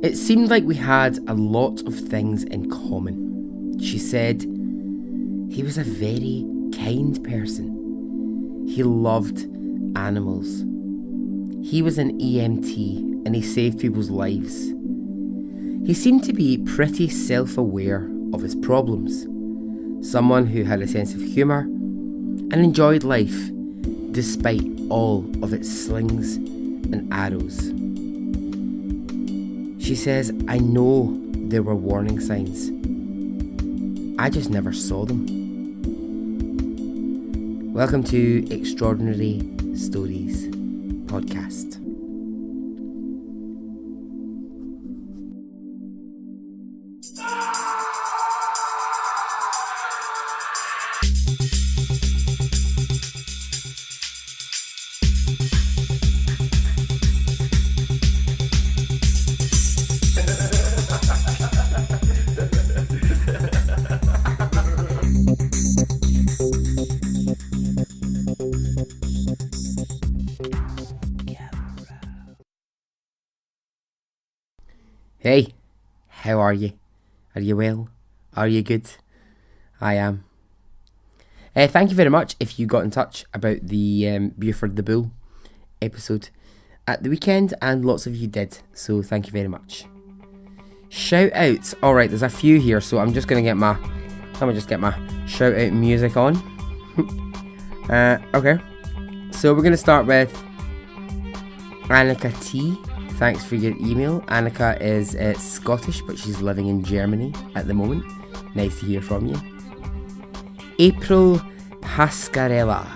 It seemed like we had a lot of things in common. She said he was a very kind person. He loved animals. He was an EMT and he saved people's lives. He seemed to be pretty self-aware of his problems. Someone who had a sense of humour and enjoyed life despite all of its slings and arrows. She says, I know there were warning signs. I just never saw them. Welcome to Extraordinary Stories Podcast. Hey, how are you? Are you well? Are you good? I am. Thank you very much if you got in touch about the Buford the Bull episode at the weekend, and lots of you did, so thank you very much. Shout outs. Alright, there's a few here, so I'm just going to get my shout out music on. Okay, so we're going to start with Annika T. Thanks for your email. Annika is Scottish, but she's living in Germany at the moment. Nice to hear from you. April Pascarella.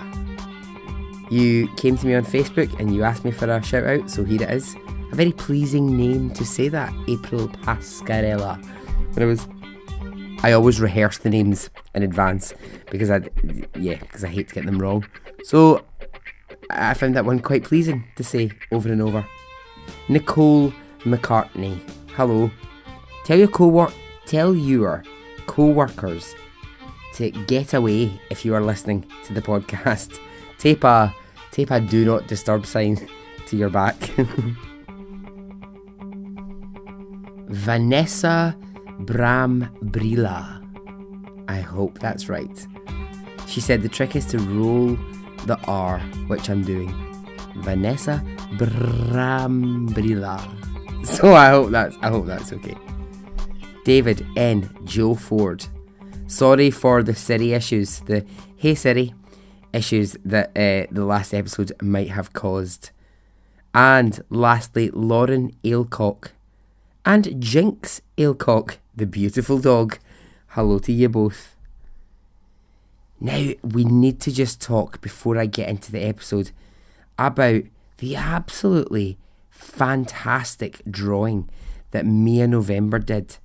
You came to me on Facebook and you asked me for a shout out, so here it is. A very pleasing name to say that, April Pascarella. I always rehearse the names in advance because I hate to get them wrong. So I found that one quite pleasing to say over and over. Nicole McCartney. Hello. Tell your co-workers to get away if you are listening to the podcast. Tape a do not disturb sign to your back. Vanessa Brambrila. I hope that's right. She said the trick is to roll the R, which I'm doing. Vanessa Brambrila. So I hope that's okay. David N. Joe Ford. Sorry for the Siri issues, the Hey Siri issues that the last episode might have caused. And lastly, Lauren Ailcock and Jinx Ailcock, the beautiful dog. Hello to you both. Now, we need to just talk before I get into the episode about the absolutely fantastic drawing that Mia November did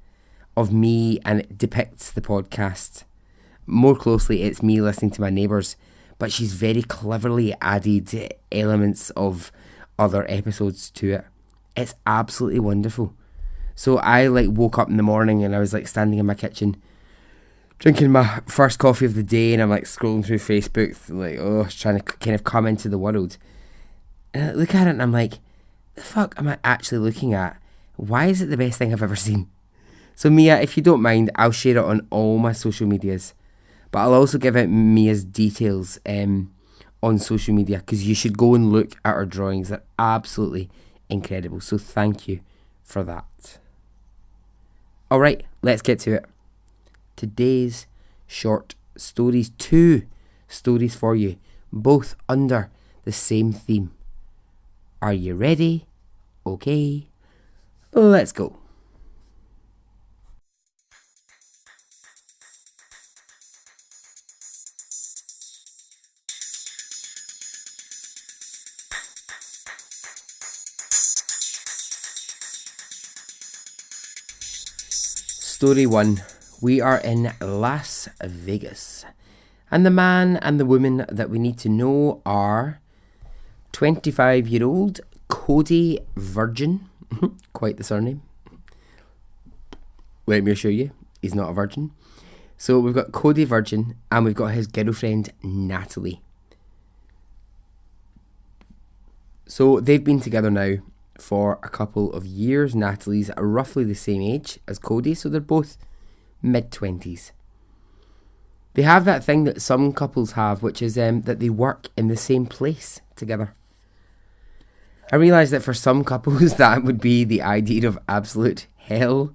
of me, and it depicts the podcast. More closely, it's me listening to my neighbours, but she's very cleverly added elements of other episodes to it. It's absolutely wonderful. So I woke up in the morning and I was standing in my kitchen drinking my first coffee of the day, and I'm scrolling through Facebook, trying to kind of come into the world. And I look at it and I'm like, the fuck am I actually looking at? Why is it the best thing I've ever seen? So Mia, if you don't mind, I'll share it on all my social medias. But I'll also give out Mia's details on social media, because you should go and look at her drawings. They're absolutely incredible. So thank you for that. Alright, let's get to it. Today's short stories, 2 stories for you, both under the same theme. Are you ready? Okay, let's go. Story 1. We are in Las Vegas, and the man and the woman that we need to know are 25-year-old Cody Virgin. Quite the surname. Let me assure you, he's not a virgin. So we've got Cody Virgin, and we've got his girlfriend Natalie. So they've been together now for a couple of years. Natalie's roughly the same age as Cody, so they're both mid-20s. They have that thing that some couples have, which is that they work in the same place together. I realise that for some couples that would be the idea of absolute hell.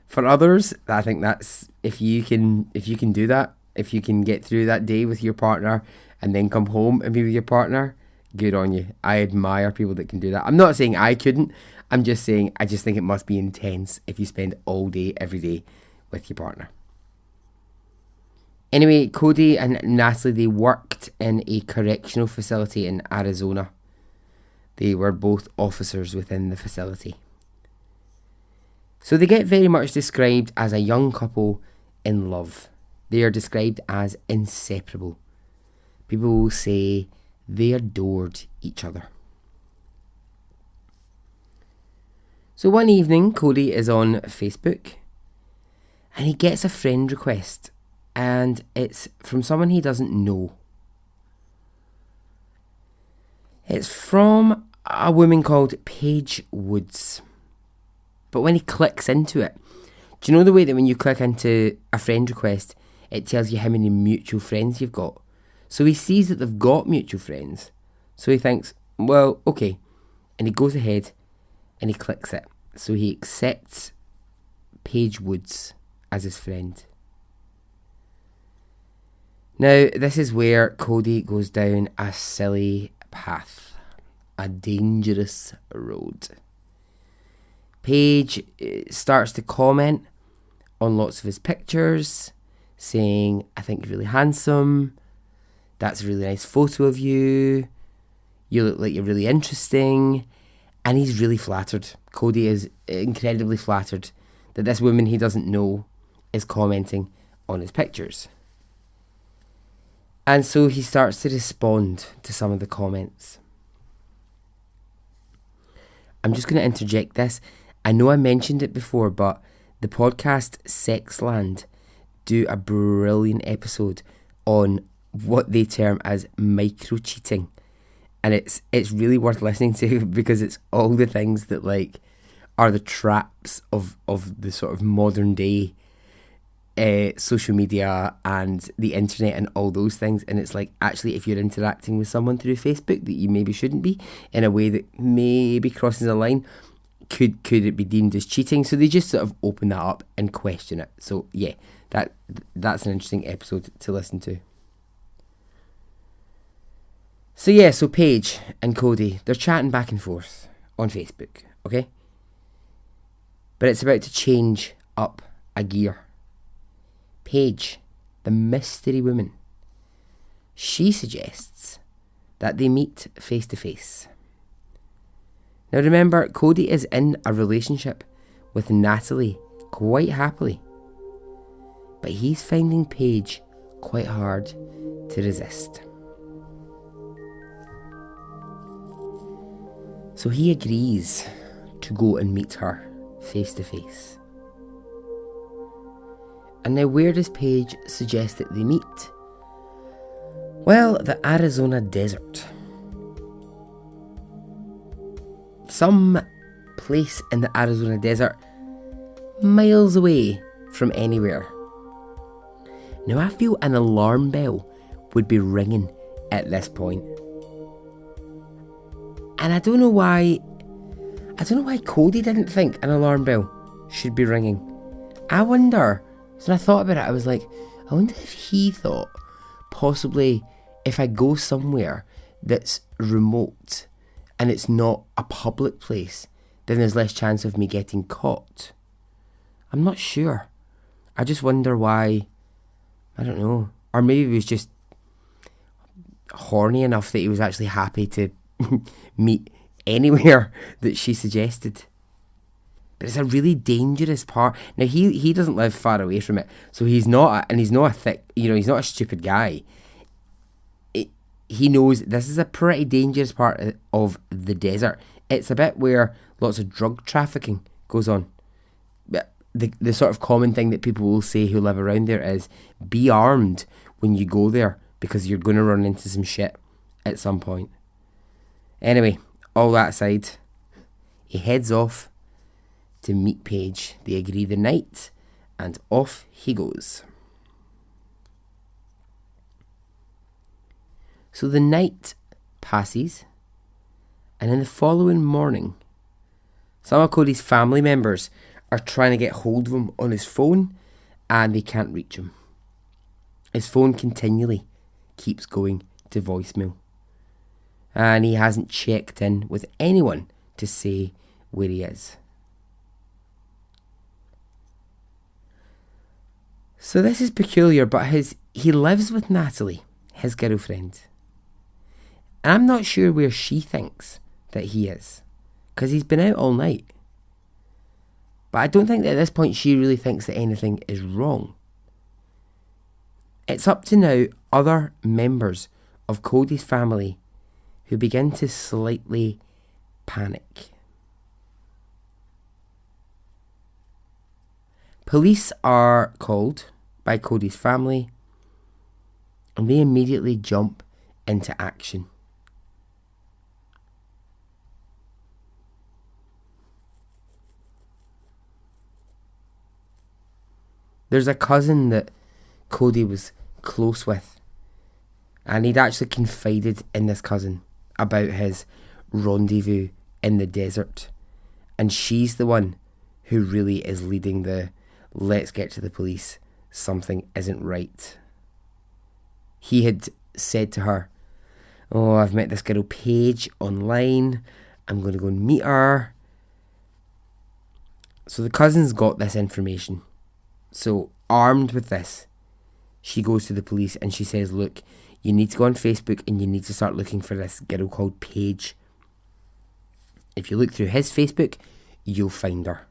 For others, I think that's if you can do that, if you can get through that day with your partner and then come home and be with your partner, good on you. I admire people that can do that. I'm not saying I couldn't. I'm just saying I just think it must be intense if you spend all day, every day with your partner. Anyway, Cody and Natalie, they worked in a correctional facility in Arizona. They were both officers within the facility. So they get very much described as a young couple in love. They are described as inseparable. People will say they adored each other. So one evening, Cody is on Facebook and he gets a friend request, and it's from someone he doesn't know. It's from a woman called Paige Woods. But when he clicks into it, do you know the way that when you click into a friend request, it tells you how many mutual friends you've got? So he sees that they've got mutual friends. So he thinks, well, okay. And he goes ahead and he clicks it. So he accepts Paige Woods as his friend. Now, this is where Cody goes down a silly path, a dangerous road. Paige starts to comment on lots of his pictures, saying, I think you're really handsome, that's a really nice photo of you, you look like you're really interesting, and he's really flattered. Cody is incredibly flattered that this woman he doesn't know is commenting on his pictures. And so he starts to respond to some of the comments. I'm just going to interject this. I know I mentioned it before, but the podcast Sexland do a brilliant episode on what they term as micro-cheating. And it's really worth listening to because it's all the things that like are the traps of the sort of modern day social media and the internet and all those things. And it's like, actually, if you're interacting with someone through Facebook that you maybe shouldn't be, in a way that maybe crosses a line, could it be deemed as cheating? So they just sort of open that up and question it. So yeah, that's an interesting episode to listen to. So yeah, so Paige and Cody, they're chatting back and forth on Facebook, okay? But it's about to change up a gear. Paige, the mystery woman, she suggests that they meet face to face. Now remember, Cody is in a relationship with Natalie quite happily, but he's finding Paige quite hard to resist. So he agrees to go and meet her face to face. And now where does Paige suggest that they meet? Well, the Arizona desert. Some place in the Arizona desert, miles away from anywhere. Now I feel an alarm bell would be ringing at this point. And I don't know why Cody didn't think an alarm bell should be ringing. I wonder, so when I thought about it, I was like, I wonder if he thought possibly if I go somewhere that's remote and it's not a public place, then there's less chance of me getting caught. I'm not sure. I just wonder why, I don't know. Or maybe he was just horny enough that he was actually happy to meet anywhere that she suggested. But it's a really dangerous part. Now he doesn't live far away from it, so he's not he's not a stupid guy. He knows this is a pretty dangerous part of the desert. It's a bit where lots of drug trafficking goes on. But the sort of common thing that people will say who live around there is be armed when you go there because you're going to run into some shit at some point. Anyway, all that aside, he heads off to meet Paige. They agree the night, and off he goes. So the night passes, and in the following morning, some of Cody's family members are trying to get hold of him on his phone, and they can't reach him. His phone continually keeps going to voicemail, and he hasn't checked in with anyone to say where he is. So this is peculiar, but he lives with Natalie, his girlfriend. And I'm not sure where she thinks that he is, because he's been out all night. But I don't think that at this point she really thinks that anything is wrong. It's up to now other members of Cody's family who begin to slightly panic. Police are called by Cody's family, and they immediately jump into action. There's a cousin that Cody was close with, and he'd actually confided in this cousin about his rendezvous in the desert, and she's the one who really is leading the let's get to the police, something isn't right. He had said to her, oh, I've met this girl Paige online, I'm going to go and meet her. So the cousin's got this information. So armed with this, she goes to the police and she says, look, you need to go on Facebook and you need to start looking for this girl called Paige. If you look through his Facebook, you'll find her.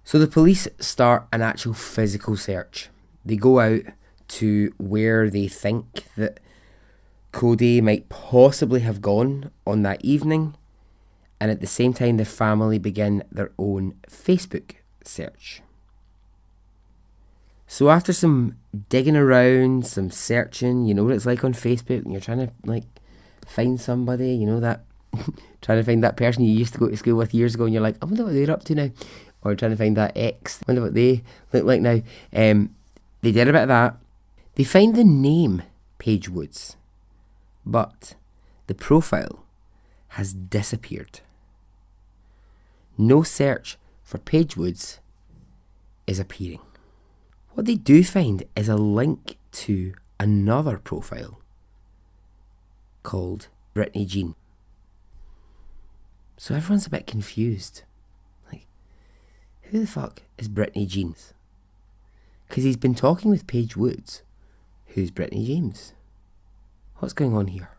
So the police start an actual physical search. They go out to where they think that Cody might possibly have gone on that evening, and at the same time the family begin their own Facebook search. So after some digging around, some searching, you know what it's like on Facebook when you're trying to find somebody, you know, that trying to find that person you used to go to school with years ago, and you're like, I wonder what they're up to now. Or trying to find that ex, I wonder what they look like now. They did a bit of that. They find the name Paige Woods, but the profile has disappeared. No search for Paige Woods is appearing. What they do find is a link to another profile called Brittany Jean. So everyone's a bit confused. Like, who the fuck is Brittany Jean? Because he's been talking with Paige Woods. Who's Brittany James? What's going on here?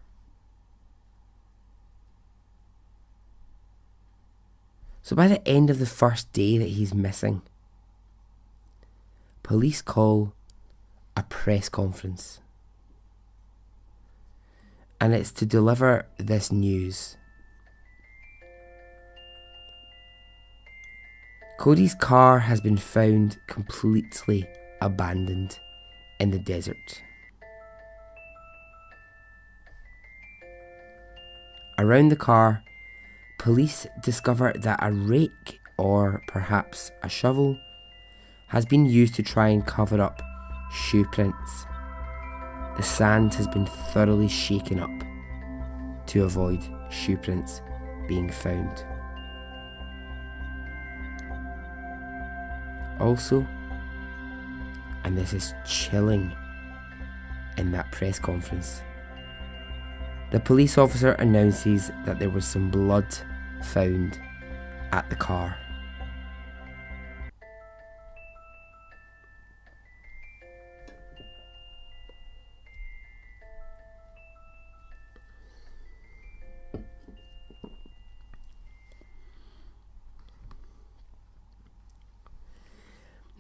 So by the end of the first day that he's missing, police call a press conference. And it's to deliver this news. Cody's car has been found completely abandoned in the desert. Around the car, police discover that a rake, or perhaps a shovel, has been used to try and cover up shoe prints. The sand has been thoroughly shaken up to avoid shoe prints being found. Also, and this is chilling in that press conference, the police officer announces that there was some blood found at the car.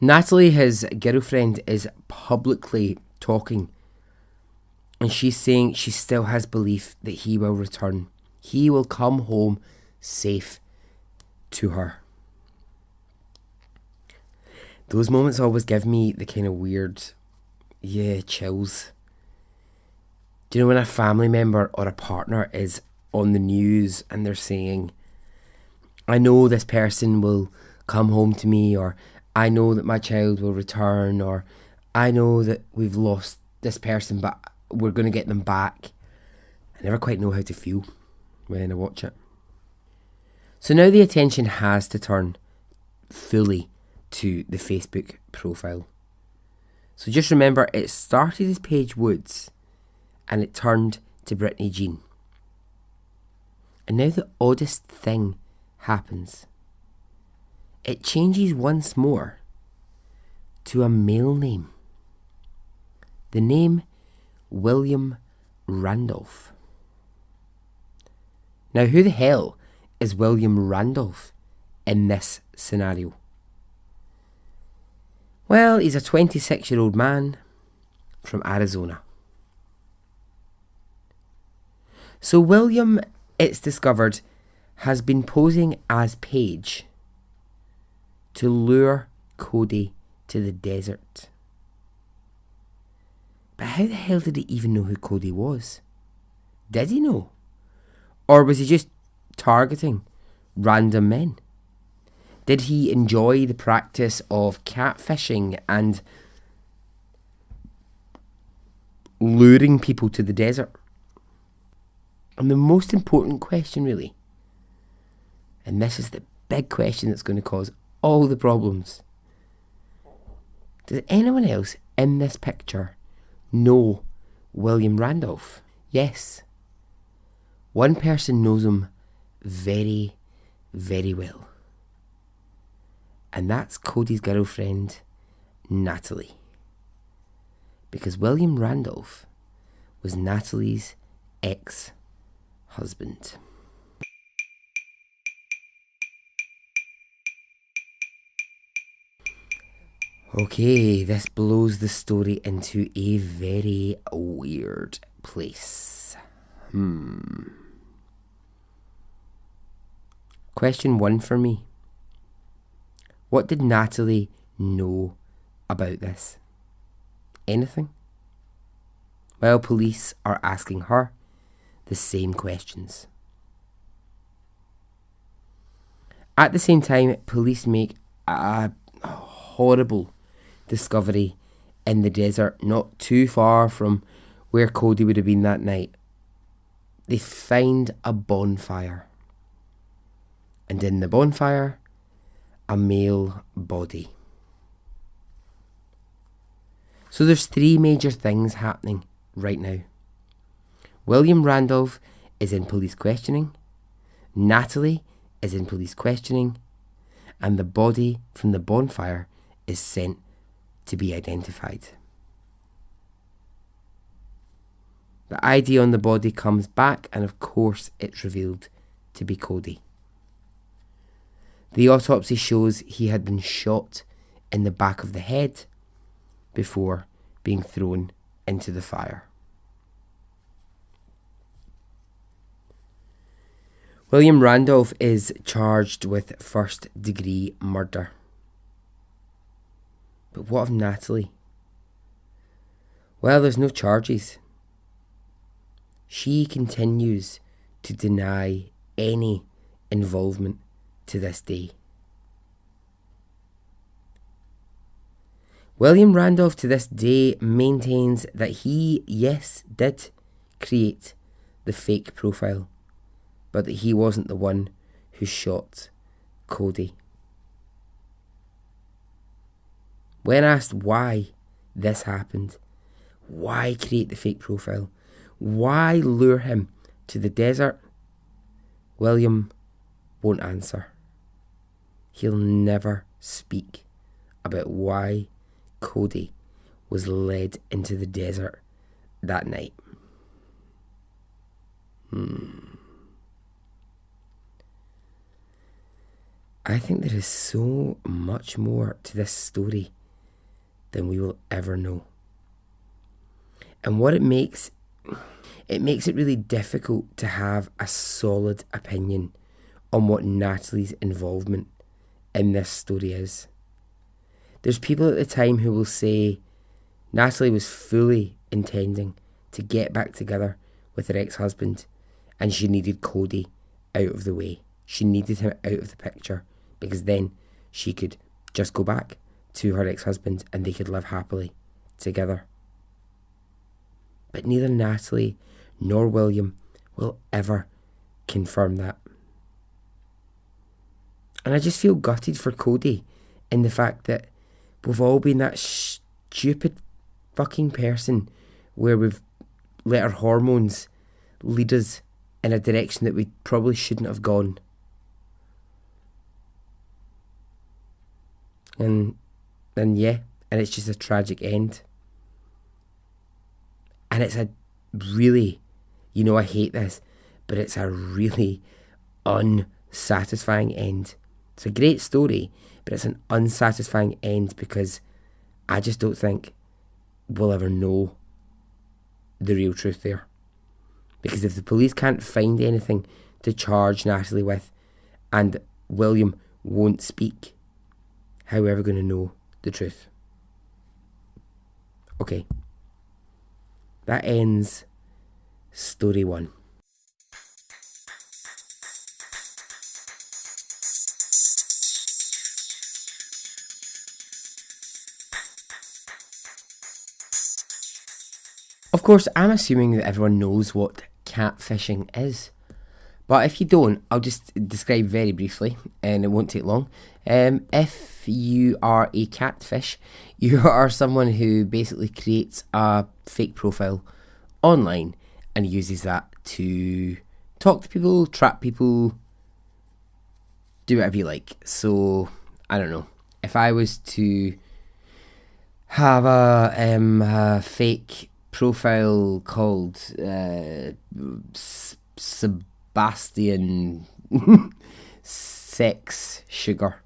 Natalie, his girlfriend, is publicly talking, and she's saying she still has belief that he will return. He will come home safe to her. Those moments always give me the kind of weird, chills. Do you know when a family member or a partner is on the news and they're saying I know this person will come home to me, or I know that my child will return, or I know that we've lost this person but we're going to get them back. I never quite know how to feel when I watch it. So now the attention has to turn fully to the Facebook profile. So just remember, it started as Paige Woods and it turned to Brittany Jean. And now the oddest thing happens. It changes once more to a male name. The name William Randolph. Now, who the hell is William Randolph in this scenario? Well, he's a 26-year-old man from Arizona. So William, it's discovered, has been posing as Paige to lure Cody to the desert. But how the hell did he even know who Cody was? Did he know? Or was he just targeting random men? Did he enjoy the practice of catfishing and luring people to the desert? And the most important question, really, and this is the big question that's going to cause all the problems. Does anyone else in this picture know William Randolph? Yes. One person knows him very, very well. And that's Cody's girlfriend, Natalie. Because William Randolph was Natalie's ex-husband. Okay, this blows the story into a very weird place. Question 1 for me. What did Natalie know about this? Anything? Well, police are asking her the same questions. At the same time, police make a horrible discovery in the desert, not too far from where Cody would have been that night. They find a bonfire. And in the bonfire, a male body. So there's 3 major things happening right now. William Randolph is in police questioning, Natalie is in police questioning, and the body from the bonfire is sent to be identified. The ID on the body comes back, and of course it's revealed to be Cody. The autopsy shows he had been shot in the back of the head before being thrown into the fire. William Randolph is charged with first-degree murder. But what of Natalie? Well, there's no charges. She continues to deny any involvement to this day. William Randolph to this day maintains that he, yes, did create the fake profile, but that he wasn't the one who shot Cody. When asked why this happened, why create the fake profile, why lure him to the desert, William won't answer. He'll never speak about why Cody was led into the desert that night. I think there is so much more to this story than we will ever know. And what it makes it really difficult to have a solid opinion on what Natalie's involvement in this story is. There's people at the time who will say Natalie was fully intending to get back together with her ex-husband and she needed Cody out of the way. She needed him out of the picture because then she could just go back to her ex-husband and they could live happily together. But neither Natalie nor William will ever confirm that. And I just feel gutted for Cody in the fact that we've all been that stupid fucking person where we've let our hormones lead us in a direction that we probably shouldn't have gone. And it's just a tragic end. And it's a really, I hate this, but it's a really unsatisfying end. It's a great story, but it's an unsatisfying end because I just don't think we'll ever know the real truth there. Because if the police can't find anything to charge Natalie with and William won't speak, how are we ever going to know the truth? Okay. That ends story 1. Of course, I'm assuming that everyone knows what catfishing is. But if you don't, I'll just describe very briefly, and it won't take long. If you are a catfish, you are someone who basically creates a fake profile online and uses that to talk to people, trap people, do whatever you like. So, I don't know. If I was to have a fake profile called Sebastian Sex Sugar.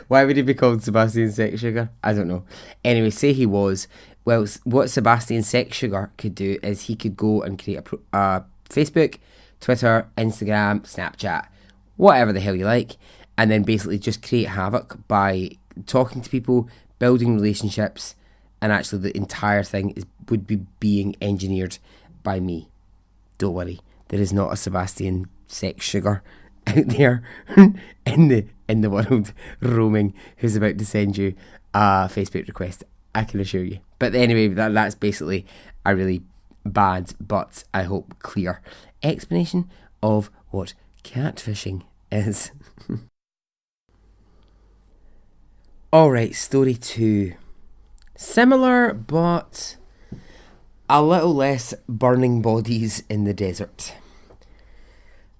Why would he be called Sebastian Sex Sugar? I don't know. Anyway, say he was. Well, what Sebastian Sex Sugar could do is he could go and create a Facebook, Twitter, Instagram, Snapchat, whatever the hell you like, and then basically just create havoc by talking to people, building relationships, and actually the entire thing would be being engineered by me. Don't worry, there is not a Sebastian Sex Sugar out there in the world roaming who's about to send you a Facebook request, I can assure you. But anyway, that's basically a really bad, but I hope clear explanation of what catfishing is. Alright, story 2. Similar, but a little less burning bodies in the desert.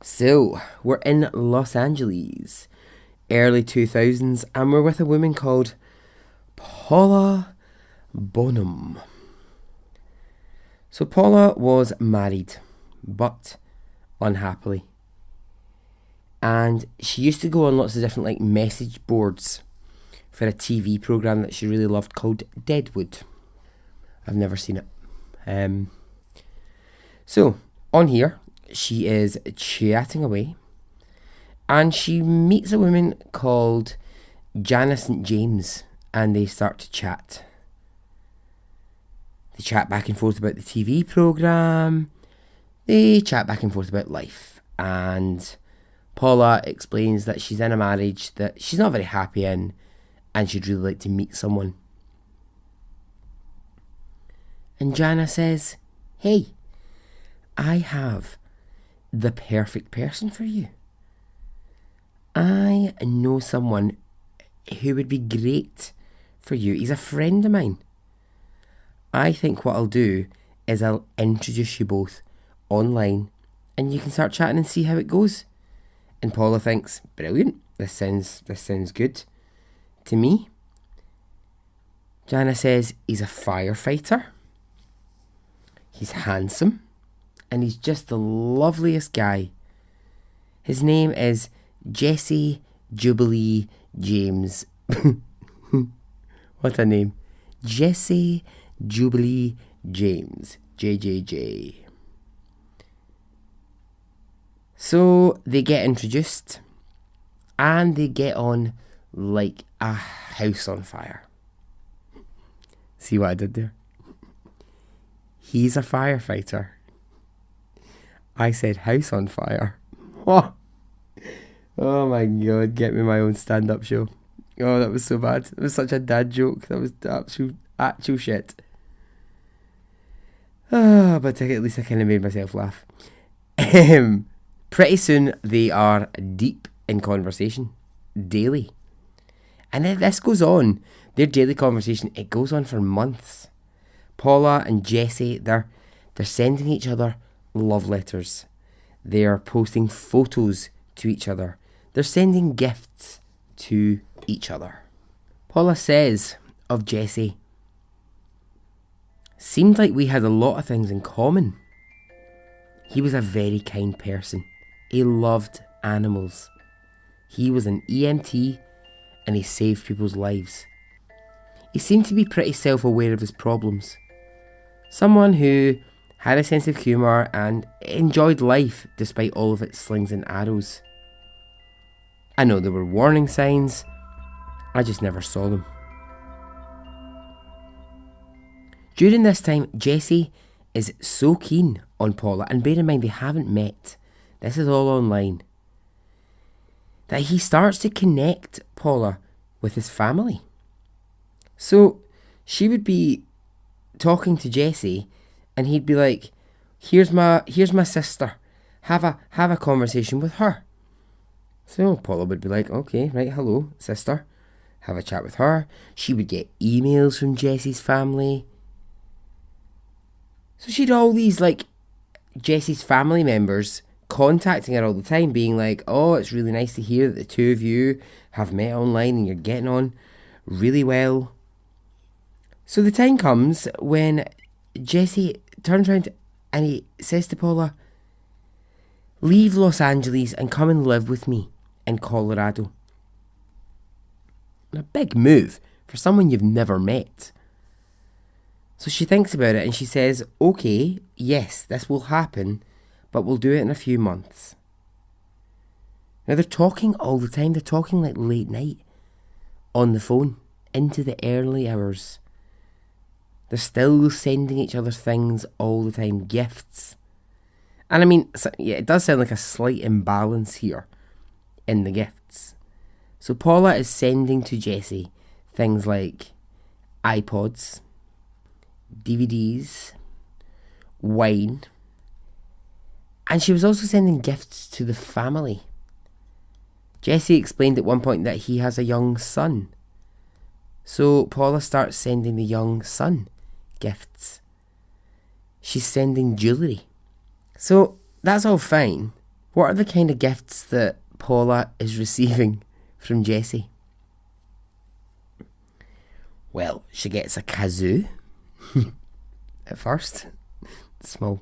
So, we're in Los Angeles, early 2000s, and we're with a woman called Paula Bonham. So Paula was married, but unhappily. And she used to go on lots of different message boards for a TV programme that she really loved called Deadwood. I've never seen it. So, on here, she is chatting away, and she meets a woman called Jana St. James, and they start to chat. They chat back and forth about the TV programme, they chat back and forth about life, and Paula explains that she's in a marriage that she's not very happy in, and she'd really like to meet someone. And Jana says, "Hey, I have the perfect person for you. I know someone who would be great for you. He's a friend of mine. I think what I'll do is I'll introduce you both online and you can start chatting and see how it goes." And Paula thinks, brilliant, this sounds good to me. Jana says he's a firefighter, he's handsome, and he's just the loveliest guy. His name is Jesse Jubilee James. What a name. Jesse Jubilee James. JJJ. So they get introduced and they get on like a house on fire. See what I did there? He's a firefighter. I said house on fire. Oh, Oh my god, get me my own stand-up show. Oh, that was so bad. It was such a dad joke. That was actual shit. Ah, but at least I kind of made myself laugh. Pretty soon they are deep in conversation, daily. And then this goes on. Their daily conversation, it goes on for months. Paula and Jesse, they're sending each other love letters. They are posting photos to each other. They're sending gifts to each other. Paula says of Jesse, seemed like we had a lot of things in common. He was a very kind person. He loved animals. He was an EMT and he saved people's lives. He seemed to be pretty self-aware of his problems. Someone who had a sense of humour and enjoyed life despite all of its slings and arrows. I know there were warning signs, I just never saw them. During this time, Jesse is so keen on Paula, and bear in mind they haven't met, this is all online, that he starts to connect Paula with his family. So she would be talking to Jesse and he'd be like, here's my sister, have a conversation with her. So Paula would be like, okay, right, hello sister, have a chat with her. She would get emails from Jesse's family. So she'd all these like Jesse's family members contacting her all the time, being like, oh, it's really nice to hear that the two of you have met online and you're getting on really well. So the time comes when Jesse turns around and he says to Paula, leave Los Angeles and come and live with me in Colorado. A big move for someone you've never met. So she thinks about it and she says, okay, yes, this will happen, but we'll do it in a few months. Now they're talking all the time. They're talking like late night on the phone into the early hours. They're still sending each other things all the time, gifts. And I mean, yeah, it does sound like a slight imbalance here in the gifts. So Paula is sending to Jesse things like iPods, DVDs, wine, and she was also sending gifts to the family. Jesse explained at one point that he has a young son. So Paula starts sending the young son gifts. She's sending jewellery. So that's all fine. What are the kind of gifts that Paula is receiving from Jesse? Well, she gets a kazoo. At first, a small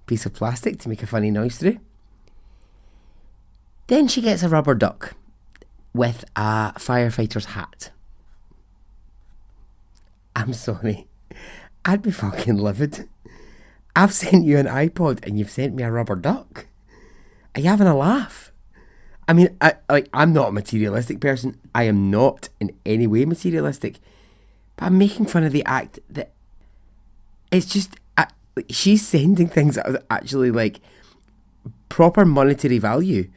piece of plastic to make a funny noise through. Then she gets a rubber duck with a firefighter's hat. I'm sorry, I'd be fucking livid. I've sent you an iPod and you've sent me a rubber duck. Are you having a laugh? I mean, I'm not a materialistic person. I am not in any way materialistic. But I'm making fun of the act that it's just, she's sending things that are actually like proper monetary value.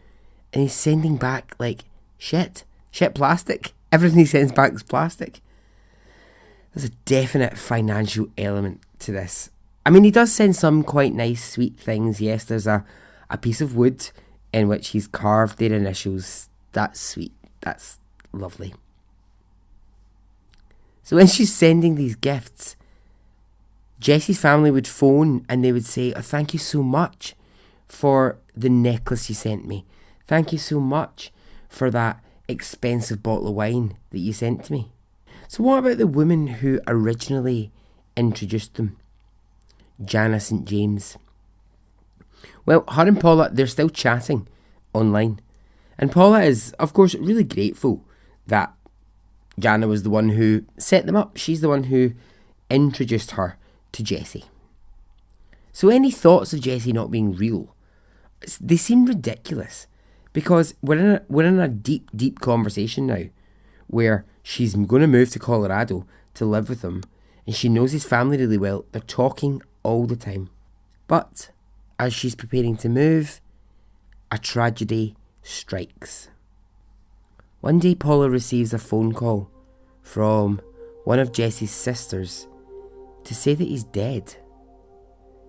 And he's sending back like shit plastic. Everything he sends back is plastic. There's a definite financial element to this. I mean, he does send some quite nice, sweet things. Yes, there's a piece of wood in which he's carved their initials. That's sweet. That's lovely. So when she's sending these gifts, Jesse's family would phone and they would say, oh, thank you so much for the necklace you sent me. Thank you so much for that expensive bottle of wine that you sent to me. So what about the woman who originally introduced them? Jana St. James. Well, her and Paula, they're still chatting online. And Paula is, of course, really grateful that Jana was the one who set them up. She's the one who introduced her to Jesse. So any thoughts of Jesse not being real, they seem ridiculous. Because we're in a deep conversation now where she's going to move to Colorado to live with him and she knows his family really well. They're talking all the time. But as she's preparing to move, a tragedy strikes. One day Paula receives a phone call from one of Jesse's sisters to say that he's dead.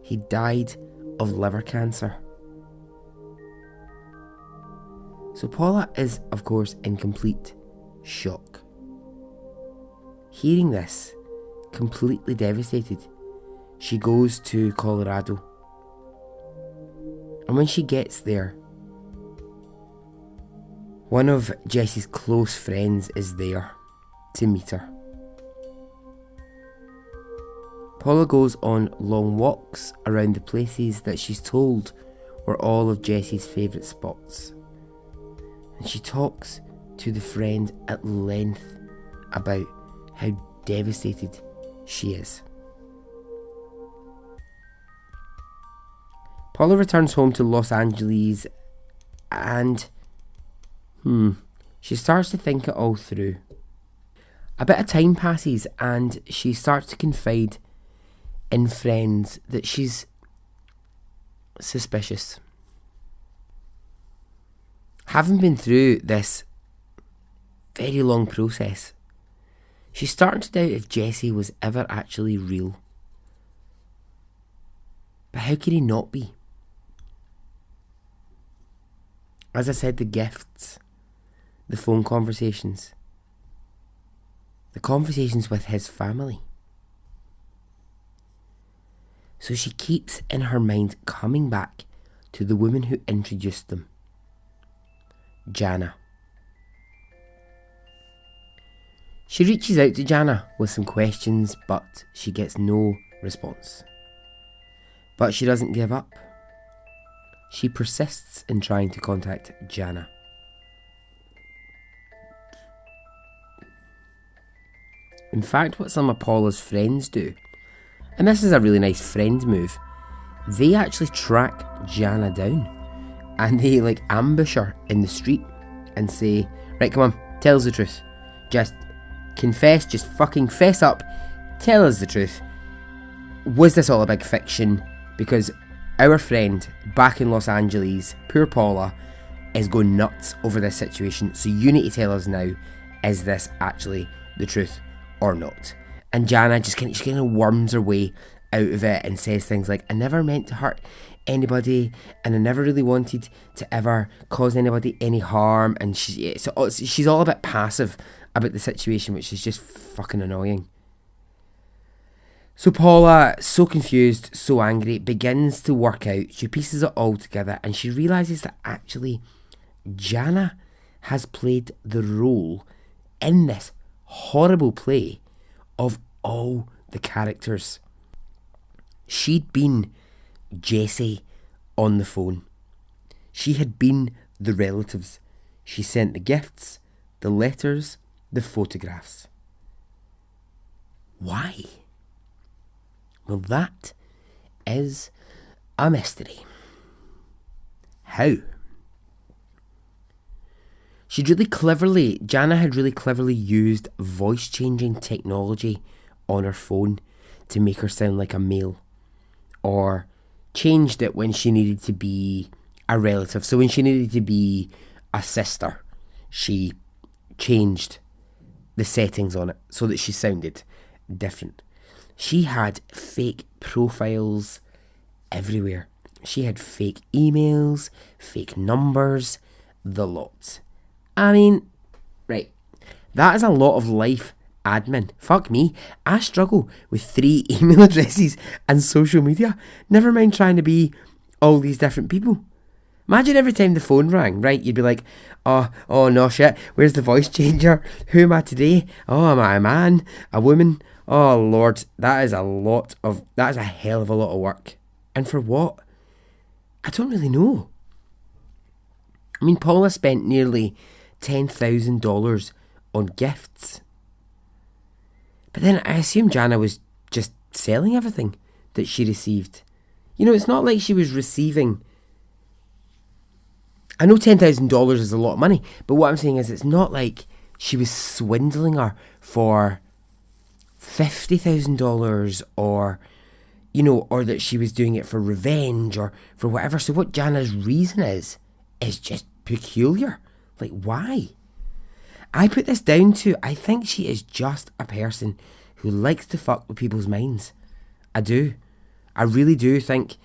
He died of liver cancer. So Paula is, of course, in complete shock. Hearing this, completely devastated, she goes to Colorado. And when she gets there, one of Jesse's close friends is there to meet her. Paula goes on long walks around the places that she's told were all of Jesse's favourite spots. And she talks to the friend at length about how devastated she is. Paula returns home to Los Angeles and she starts to think it all through. A bit of time passes and she starts to confide in friends that she's suspicious. Having been through this very long process, she's starting to doubt if Jesse was ever actually real. But how could he not be? As I said, the gifts, the phone conversations, the conversations with his family. So she keeps in her mind coming back to the woman who introduced them, Jana. She reaches out to Jana with some questions, but she gets no response. But she doesn't give up. She persists in trying to contact Jana. In fact, what some of Paula's friends do, and this is a really nice friend move, they actually track Jana down and they ambush her in the street and say, right, come on, tell us the truth. Just confess, just fucking fess up, tell us the truth. Was this all a big fiction? Because our friend back in Los Angeles, poor Paula, is going nuts over this situation, so you need to tell us now, is this actually the truth or not? And Jana just kind of worms her way out of it and says things like, I never meant to hurt anybody and I never really wanted to ever cause anybody any harm. And she's all a bit passive about the situation, which is just fucking annoying. So Paula, so confused, so angry, begins to work out. She pieces it all together and she realises that actually Jana has played the role in this horrible play of all the characters. She'd been Jesse on the phone. She had been the relatives. She sent the gifts, the letters, the photographs. Why? Well, that is a mystery. How? Jana had really cleverly used voice-changing technology on her phone to make her sound like a male, or changed it when she needed to be a relative. So when she needed to be a sister, she changed the settings on it so that she sounded different. She had fake profiles everywhere. She had fake emails, fake numbers, the lot. I mean, right, that is a lot of life admin. Fuck me, I struggle with 3 email addresses and social media, never mind trying to be all these different people. Imagine every time the phone rang, right, you'd be like, oh no shit, where's the voice changer? Who am I today? Oh, am I a man? A woman? Oh Lord, that is a hell of a lot of work. And for what? I don't really know. I mean, Paula spent nearly $10,000 on gifts. But then I assume Jana was just selling everything that she received. You know, it's not like she was receiving... I know $10,000 is a lot of money, but what I'm saying is it's not like she was swindling her for $50,000 or, you know, or that she was doing it for revenge or for whatever. So what Jana's reason is just peculiar. Like, why? I put this down to, I think she is just a person who likes to fuck with people's minds. I do. I really do think,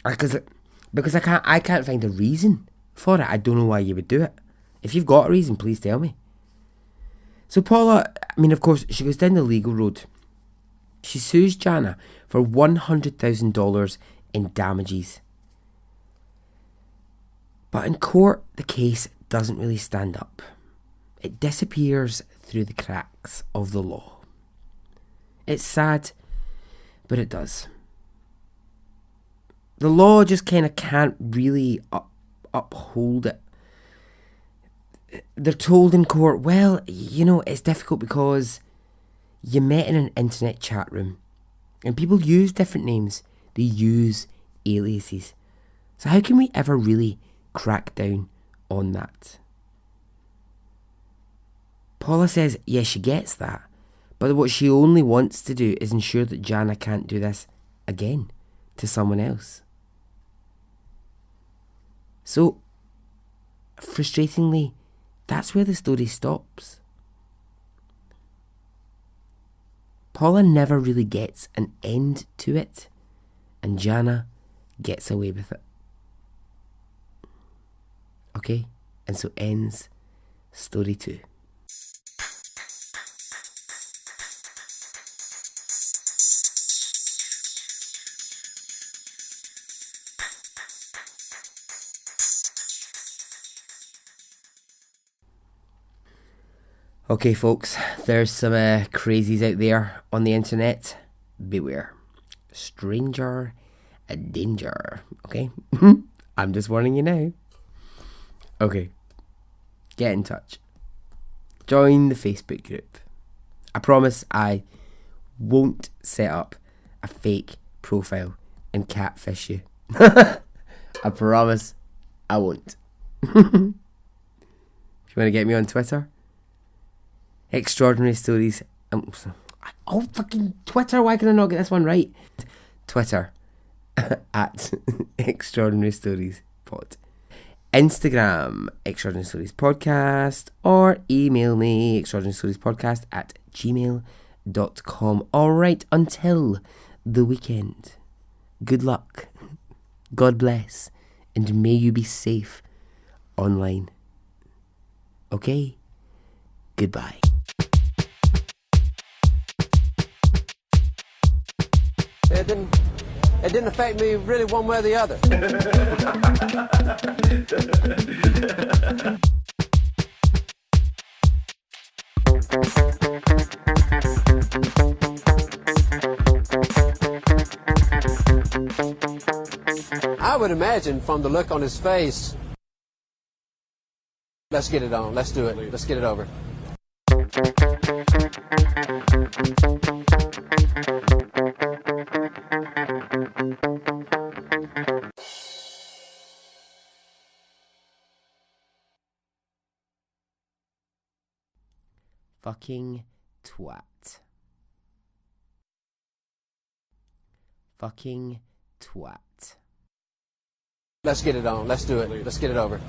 because I can't find a reason for it. I don't know why you would do it. If you've got a reason, please tell me. So Paula, I mean, of course, she goes down the legal road. She sues Jana for $100,000 in damages. But in court, the case doesn't really stand up. It disappears through the cracks of the law. It's sad, but it does. The law just kind of can't really uphold it. They're told in court, well, you know, it's difficult because you met in an internet chat room and people use different names. They use aliases. So how can we ever really crack down on that? Paula says, yes, she gets that, but what she only wants to do is ensure that Jana can't do this again to someone else. So, frustratingly, that's where the story stops. Paula never really gets an end to it, and Jana gets away with it. Okay, and so ends story 2. Okay, folks, there's some crazies out there on the internet. Beware. Stranger danger. Okay? I'm just warning you now. Okay. Get in touch. Join the Facebook group. I promise I won't set up a fake profile and catfish you. I promise I won't. If you want to get me on Twitter, Extraordinary Stories. Oh, fucking Twitter. Why can I not get this one right? Twitter at Extraordinary Stories Pod. Instagram, Extraordinary Stories Podcast, or email me, extraordinarystoriespodcast at gmail.com. Alright, until the weekend. Good luck. God bless. And may you be safe online. Okay? Goodbye. It didn't affect me really one way or the other. I would imagine from the look on his face, let's get it on, let's do it, let's get it over. Fucking twat. Fucking twat. Let's get it on, let's do it, let's get it over.